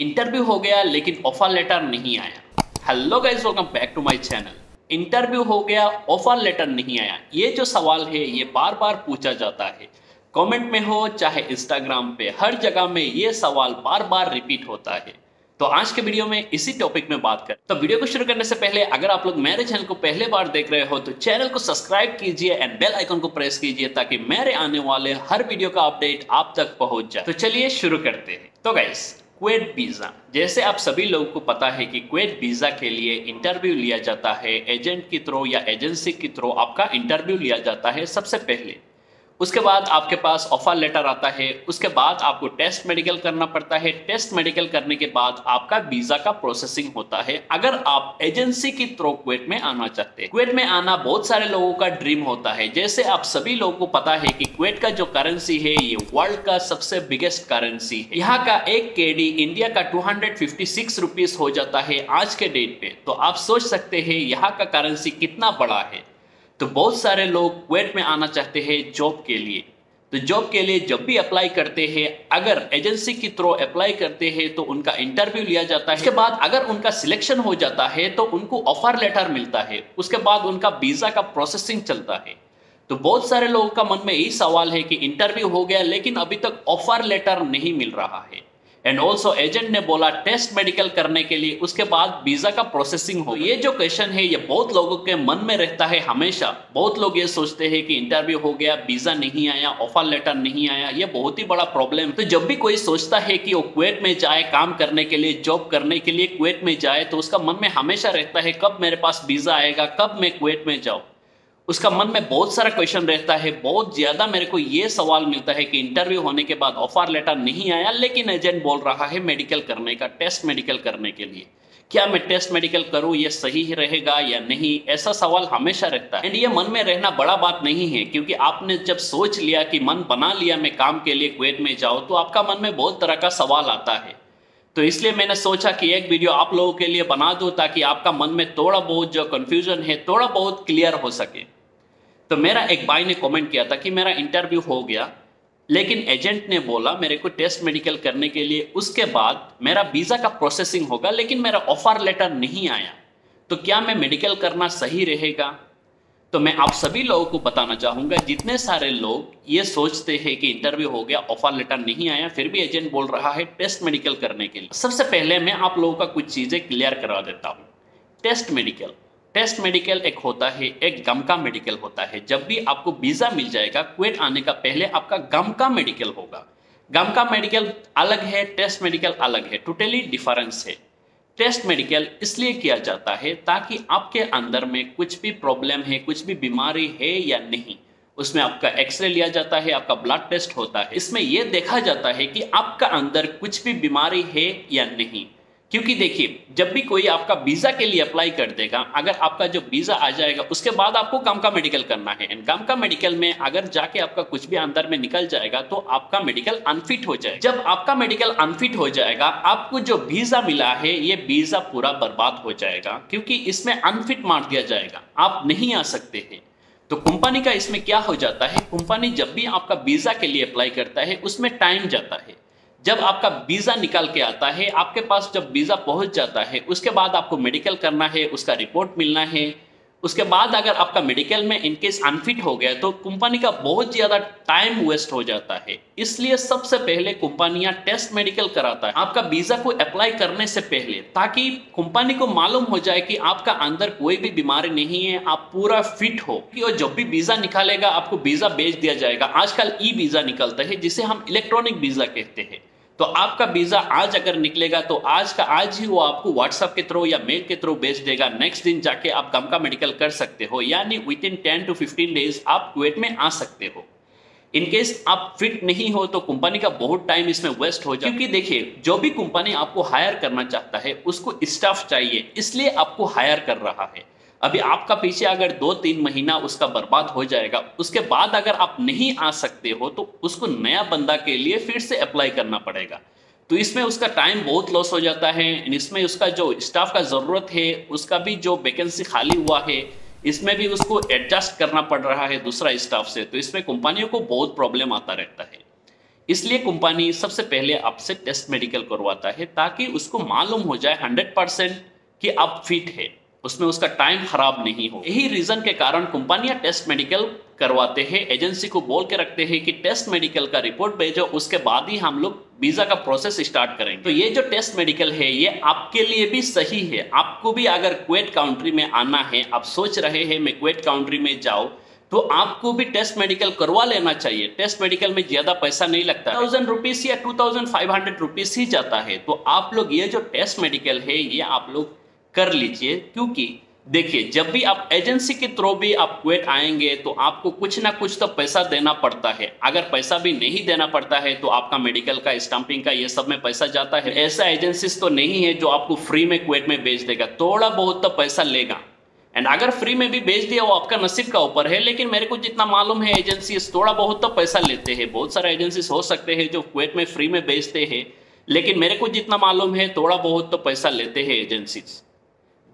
Interview हो गया लेकिन ऑफर लेटर नहीं आया। Hello guys, welcome back to my channel. Interview हो गया, ऑफर लेटर नहीं आया, ये जो सवाल है ये बार बार पूछा जाता है। कमेंट में हो चाहे इंस्टाग्राम पे, हर जगह में ये सवाल बार बार रिपीट होता है। तो आज के वीडियो में इसी टॉपिक में बात करें। तो वीडियो को शुरू करने से पहले अगर आप लोग मेरे चैनल को पहले बार देख रहे हो तो चैनल को सब्सक्राइब कीजिए एंड बेल आइकन को प्रेस कीजिए ताकि मेरे आने वाले हर वीडियो का अपडेट आप तक पहुंच जाए। तो चलिए शुरू करते हैं। तो गाइस, कुवैत वीजा, जैसे आप सभी लोगों को पता है कि कुवैत वीजा के लिए इंटरव्यू लिया जाता है। एजेंट के थ्रू या एजेंसी के थ्रू आपका इंटरव्यू लिया जाता है सबसे पहले। उसके बाद आपके पास ऑफर लेटर आता है। उसके बाद आपको टेस्ट मेडिकल करना पड़ता है। टेस्ट मेडिकल करने के बाद आपका वीजा का प्रोसेसिंग होता है अगर आप एजेंसी के थ्रू कुवैत में आना चाहते हैं। कुवैत में आना बहुत सारे लोगों का ड्रीम होता है। जैसे आप सभी लोगों को पता है कि कुवैत का जो करेंसी है ये वर्ल्ड का सबसे बिगेस्ट करेंसी है। यहाँ का एक केडी इंडिया का 256 रुपीज हो जाता है आज के डेट पे। तो आप सोच सकते हैं यहाँ का करेंसी कितना बड़ा है। तो बहुत सारे लोग कुवैत में आना चाहते हैं जॉब के लिए। तो जॉब के लिए जब भी अप्लाई करते हैं, अगर एजेंसी के थ्रू अप्लाई करते हैं तो उनका इंटरव्यू लिया जाता है। उसके बाद अगर उनका सिलेक्शन हो जाता है तो उनको ऑफर लेटर मिलता है। उसके बाद उनका वीजा का प्रोसेसिंग चलता है। तो बहुत सारे लोगों का मन में यही सवाल है कि इंटरव्यू हो गया लेकिन अभी तक ऑफर लेटर नहीं मिल रहा है। एंड ऑल्सो एजेंट ने बोला टेस्ट मेडिकल करने के लिए, उसके बाद वीजा का प्रोसेसिंग हो। ये जो क्वेश्चन है ये बहुत लोगों के मन में रहता है हमेशा। बहुत लोग ये सोचते हैं कि इंटरव्यू हो गया, वीजा नहीं आया, ऑफर लेटर नहीं आया, ये बहुत ही बड़ा प्रॉब्लम। तो जब भी कोई सोचता है कि वो कुवैत में जाए काम करने के लिए, जॉब करने के लिए कुवैत में जाए, तो उसका मन में हमेशा रहता है कब मेरे पास वीजा आएगा, कब मैं कुवैत में जाऊँ। उसका मन में बहुत सारा क्वेश्चन रहता है। बहुत ज्यादा मेरे को ये सवाल मिलता है कि इंटरव्यू होने के बाद ऑफर लेटर नहीं आया लेकिन एजेंट बोल रहा है मेडिकल करने का, टेस्ट मेडिकल करने के लिए। क्या मैं टेस्ट मेडिकल करूं, ये सही रहेगा या नहीं, ऐसा सवाल हमेशा रहता है। एंड ये मन में रहना बड़ा बात नहीं है, क्योंकि आपने जब सोच लिया कि मन बना लिया मैं काम के लिए कुवैत में जाऊं, तो आपका मन में बहुत तरह का सवाल आता है। तो इसलिए मैंने सोचा कि एक वीडियो आप लोगों के लिए बना दूं ताकि आपका मन में थोड़ा बहुत जो कंफ्यूजन है थोड़ा बहुत क्लियर हो सके। तो मेरा एक भाई ने कमेंट किया था कि मेरा इंटरव्यू हो गया लेकिन एजेंट ने बोला मेरे को टेस्ट मेडिकल करने के लिए, उसके बाद मेरा वीजा का प्रोसेसिंग होगा लेकिन मेरा ऑफर लेटर नहीं आया। तो क्या मैं मेडिकल करना सही रहेगा? तो मैं आप सभी लोगों को बताना चाहूंगा, जितने सारे लोग ये सोचते हैं कि इंटरव्यू हो गया, ऑफर लेटर नहीं आया, फिर भी एजेंट बोल रहा है टेस्ट मेडिकल करने के लिए। सबसे पहले मैं आप लोगों का कुछ चीजें क्लियर करा देता हूँ। टेस्ट मेडिकल एक होता है, एक गम का मेडिकल होता है। जब भी आपको वीजा मिल जाएगा कुवैत आने का पहले आपका गम का मेडिकल होगा। गम का मेडिकल अलग है, टेस्ट मेडिकल अलग है, टोटली डिफरेंस है। टेस्ट मेडिकल इसलिए किया जाता है ताकि आपके अंदर में कुछ भी प्रॉब्लम है, कुछ भी बीमारी है या नहीं, उसमें आपका एक्सरे लिया जाता है, आपका ब्लड टेस्ट होता है। इसमें यह देखा जाता है कि आपका अंदर कुछ भी बीमारी है या नहीं। क्योंकि देखिए, जब भी कोई आपका वीजा के लिए अप्लाई कर देगा, अगर आपका जो वीजा आ जाएगा उसके बाद आपको गम का मेडिकल करना है। एंड गम का मेडिकल में अगर जाके आपका कुछ भी अंदर में निकल जाएगा तो आपका मेडिकल अनफिट हो जाएगा। जब आपका मेडिकल अनफिट हो जाएगा, आपको जो वीजा मिला है ये वीजा पूरा बर्बाद हो जाएगा, क्योंकि इसमें अनफिट मार दिया जाएगा, आप नहीं आ सकते हैं। तो कंपनी का इसमें क्या हो जाता है, कंपनी जब भी आपका वीजा के लिए अप्लाई करता है उसमें टाइम जाता है। जब आपका वीजा निकल के आता है, आपके पास जब वीजा पहुंच जाता है, उसके बाद आपको मेडिकल करना है, उसका रिपोर्ट मिलना है। उसके बाद अगर आपका मेडिकल में इनकेस अनफिट हो गया तो कंपनी का बहुत ज्यादा टाइम वेस्ट हो जाता है। इसलिए सबसे पहले कंपनियां टेस्ट मेडिकल कराता है आपका वीजा को अप्लाई करने से पहले, ताकि कंपनी को मालूम हो जाए कि आपका अंदर कोई भी बीमारी नहीं है, आप पूरा फिट हो। कि जब भी वीजा निकालेगा आपको वीजा भेज दिया जाएगा। आजकल ई वीजा निकलता है जिसे हम इलेक्ट्रॉनिक वीजा कहते हैं। तो आपका वीजा आज अगर निकलेगा तो आज का आज ही वो आपको व्हाट्सएप के थ्रू या मेल के थ्रू भेज देगा। नेक्स्ट दिन जाके आप गम का मेडिकल कर सकते हो, यानी विद इन 10 to 15 डेज आप कुवैत में आ सकते हो। इनकेस आप फिट नहीं हो तो कंपनी का बहुत टाइम इसमें वेस्ट हो जाए। क्योंकि देखिए, जो भी कंपनी आपको हायर करना चाहता है उसको स्टाफ चाहिए, इसलिए आपको हायर कर रहा है। अभी आपका पीछे अगर 2-3 महीना उसका बर्बाद हो जाएगा, उसके बाद अगर आप नहीं आ सकते हो तो उसको नया बंदा के लिए फिर से अप्लाई करना पड़ेगा। तो इसमें उसका टाइम बहुत लॉस हो जाता है। इसमें उसका जो स्टाफ का ज़रूरत है, उसका भी जो वैकेंसी खाली हुआ है, इसमें भी उसको एडजस्ट करना पड़ रहा है दूसरा स्टाफ से। तो इसमें कंपनियों को बहुत प्रॉब्लम आता रहता है। इसलिए कंपनी सबसे पहले आपसे टेस्ट मेडिकल करवाता है ताकि उसको मालूम हो जाए 100% कि आप फिट है, उसमें उसका टाइम खराब नहीं हो। यही रीजन के कारण कंपनियां टेस्ट मेडिकल करवाते हैं, एजेंसी को बोल के रखते हैं कि टेस्ट मेडिकल का रिपोर्ट भेजो, उसके बाद ही हम लोग वीजा का प्रोसेस स्टार्ट करेंगे। तो ये जो टेस्ट मेडिकल है ये आपके लिए भी सही है। आपको भी अगर कुवैत कंट्री में आना है, आप सोच रहे हैं मैं कुवैत कंट्री में जाऊं, तो आपको भी टेस्ट मेडिकल करवा लेना चाहिए। टेस्ट मेडिकल में ज्यादा पैसा नहीं लगता, 1000 रुपीज या 2500 रुपीज ही जाता है। तो आप लोग ये जो टेस्ट मेडिकल है ये आप लोग कर लीजिए, क्योंकि देखिए जब भी आप एजेंसी के थ्रू भी आप कुवैत आएंगे तो आपको कुछ ना कुछ तो पैसा देना पड़ता है। अगर पैसा भी नहीं देना पड़ता है तो आपका मेडिकल का, स्टाम्पिंग का, ये सब में पैसा जाता है। ऐसा एजेंसीज तो नहीं है जो आपको फ्री में कुवैत में भेज देगा, थोड़ा बहुत तो पैसा लेगा। एंड अगर फ्री में भी भेज दिया वो आपका नसीब का ऊपर है, लेकिन मेरे को जितना मालूम है एजेंसी थोड़ा बहुत तो पैसा लेते हैं। बहुत सारे एजेंसीज हो सकते हैं जो कुवैत में फ्री में भेजते हैं, लेकिन मेरे को जितना मालूम है थोड़ा बहुत तो पैसा लेते हैं एजेंसीज।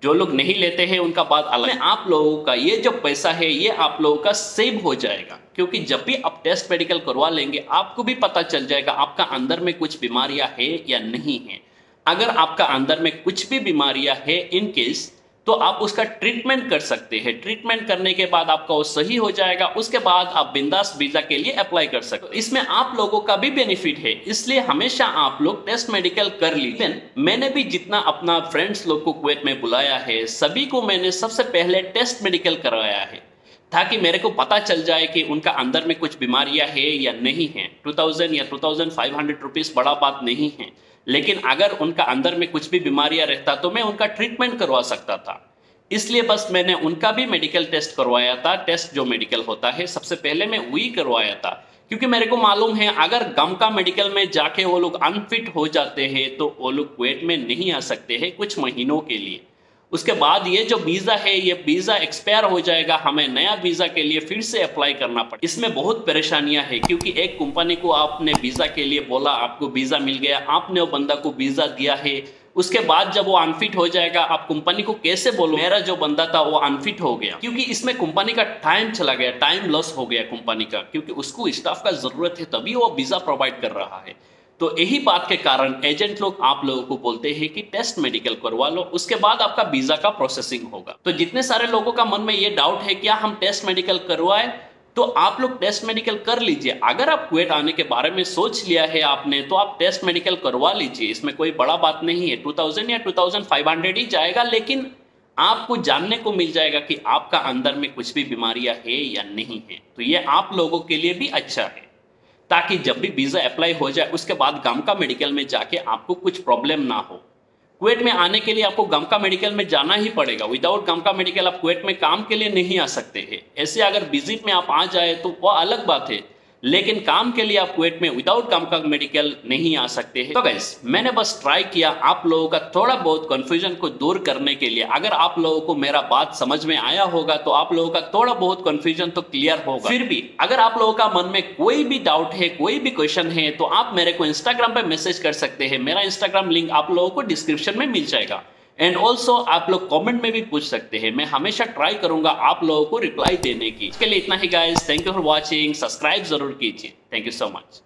जो लोग नहीं लेते हैं उनका बात अलग है। आप लोगों का ये जो पैसा है ये आप लोगों का सेव हो जाएगा, क्योंकि जब भी आप टेस्ट मेडिकल करवा लेंगे आपको भी पता चल जाएगा आपका अंदर में कुछ बीमारियां है या नहीं है। अगर आपका अंदर में कुछ भी बीमारियां है इन केस, तो आप उसका ट्रीटमेंट कर सकते हैं। ट्रीटमेंट करने के बाद आपका वो सही हो जाएगा, उसके बाद आप बिंदास वीजा के लिए अप्लाई कर सकते हो। इसमें आप लोगों का भी बेनिफिट है, इसलिए हमेशा आप लोग टेस्ट मेडिकल कर लीजिए। मैंने भी जितना अपना फ्रेंड्स लोग को कुवैत में बुलाया है, सभी को मैंने सबसे पहले टेस्ट मेडिकल करवाया है, ताकि मेरे को पता चल जाए कि उनका अंदर में कुछ बीमारियां है या नहीं है। 2000 या 2500 रुपीज बड़ा बात नहीं है, लेकिन अगर उनका अंदर में कुछ भी बीमारियां रहता तो मैं उनका ट्रीटमेंट करवा सकता था। इसलिए बस मैंने उनका भी मेडिकल टेस्ट करवाया था। टेस्ट जो मेडिकल होता है सबसे पहले मैं वही करवाया था, क्योंकि मेरे को मालूम है अगर गम का मेडिकल में जाके वो लोग अनफिट हो जाते हैं तो वो लोग कुवैत में नहीं आ सकते हैं कुछ महीनों के लिए। उसके बाद ये जो वीजा है ये वीजा एक्सपायर हो जाएगा, हमें नया वीजा के लिए फिर से अप्लाई करना पड़ेगा। इसमें बहुत परेशानियां हैं, क्योंकि एक कंपनी को आपने वीजा के लिए बोला, आपको वीजा मिल गया, आपने वो बंदा को वीजा दिया है, उसके बाद जब वो अनफिट हो जाएगा आप कंपनी को कैसे बोलो मेरा जो बंदा था वो अनफिट हो गया, क्योंकि इसमें कंपनी का टाइम चला गया, टाइम लॉस हो गया कंपनी का, क्योंकि उसको स्टाफ का जरूरत है तभी वो वीजा प्रोवाइड कर रहा है। तो यही बात के कारण एजेंट लोग आप लोगों को बोलते हैं कि टेस्ट मेडिकल करवा लो, उसके बाद आपका वीजा का प्रोसेसिंग होगा। तो जितने सारे लोगों का मन में ये डाउट है क्या हम टेस्ट मेडिकल करवाएं, तो आप लोग टेस्ट मेडिकल कर लीजिए। अगर आप कुवैत आने के बारे में सोच लिया है आपने, तो आप टेस्ट मेडिकल करवा लीजिए, इसमें कोई बड़ा बात नहीं है। 2000 या 2500 ही जाएगा, लेकिन आपको जानने को मिल जाएगा कि आपका अंदर में कुछ भी बीमारियां है या नहीं है। तो ये आप लोगों के लिए भी अच्छा है, ताकि जब भी वीजा अप्लाई हो जाए उसके बाद गम का मेडिकल में जाके आपको कुछ प्रॉब्लम ना हो। कुवैत में आने के लिए आपको गम का मेडिकल में जाना ही पड़ेगा। विदाउट गम का मेडिकल आप कुवैत में काम के लिए नहीं आ सकते हैं। ऐसे अगर विजिट में आप आ जाए तो वो अलग बात है, लेकिन काम के लिए आप कुवैत में विदाउट गम का मेडिकल नहीं आ सकते हैं। तो गाइस मैंने बस ट्राई किया आप लोगों का थोड़ा बहुत कंफ्यूजन को दूर करने के लिए। अगर आप लोगों को मेरा बात समझ में आया होगा तो आप लोगों का थोड़ा बहुत कंफ्यूजन तो क्लियर होगा। फिर भी अगर आप लोगों का मन में कोई भी डाउट है, कोई भी क्वेश्चन है, तो आप मेरे को इंस्टाग्राम पे मैसेज कर सकते हैं। मेरा इंस्टाग्राम लिंक आप लोगों को डिस्क्रिप्शन में मिल जाएगा। एंड ऑल्सो आप लोग कमेंट में भी पूछ सकते हैं, मैं हमेशा ट्राई करूंगा आप लोगों को रिप्लाई देने की। इसके लिए इतना ही guys, thank you for watching, subscribe जरूर कीजिए। Thank you so much.